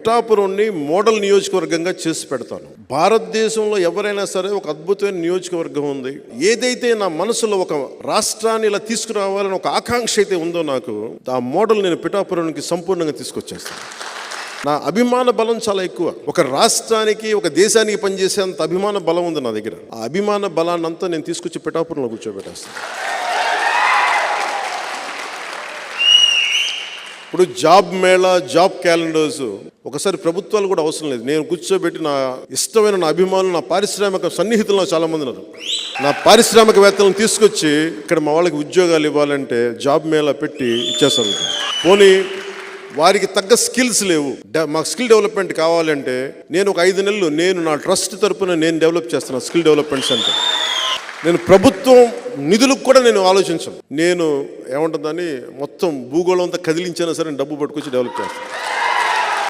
పిఠాపురంని model నియోజకవర్గంగా చేసి పెడతాను. భారతదేశంలో ఎవరైనా సరే ఒక అద్భుతమైన నియోజకవర్గం ఉంది. ఏదైతే నా మనసులో ఒక రాష్ట్రాన్ని ఇలా తీసుకురావాలని ఒక ఆకాంక్ష అయితే ఉందో నాకు, ఆ మోడల్ నేను పిఠాపురానికి సంపూర్ణంగా తీసుకొచ్చేస్తాను. నా అభిమాన బలం చాలా ఎక్కువ. ఒక రాష్ట్రానికి ఒక దేశానికి పనిచేసేంత అభిమాన బలం ఉంది నా దగ్గర. ఆ అభిమాన బలాన్ని అంతా నేను తీసుకొచ్చి పిఠాపురంలో కూర్చోబెట్టేస్తాను. ఇప్పుడు జాబ్ మేళా, జాబ్ క్యాలెండర్స్ ఒకసారి ప్రభుత్వాలు కూడా అవసరం లేదు. నేను కూర్చోబెట్టి నా ఇష్టమైన నా అభిమానులు, నా పారిశ్రామిక సన్నిహితులు చాలా మంది ఉన్నారు. నా పారిశ్రామికవేత్తలను తీసుకొచ్చి ఇక్కడ మా వాళ్ళకి ఉద్యోగాలు ఇవ్వాలంటే జాబ్ మేళా పెట్టి ఇచ్చేస్తాను. పోనీ వారికి తగ్గ స్కిల్స్ లేవు, మాకు స్కిల్ డెవలప్మెంట్ కావాలంటే నేను ఒక 5 నెలలు నేను నా ట్రస్ట్ తరపున నేను డెవలప్ చేస్తున్నాను స్కిల్ డెవలప్మెంట్ సెంటర్. నేను ప్రభుత్వం నిధులకు కూడా నేను ఆలోచించను. నేను ఏమంటుందని మొత్తం భూగోళం అంతా కదిలించినా సరే డబ్బు పట్టుకొచ్చి డెవలప్ చేస్తాను.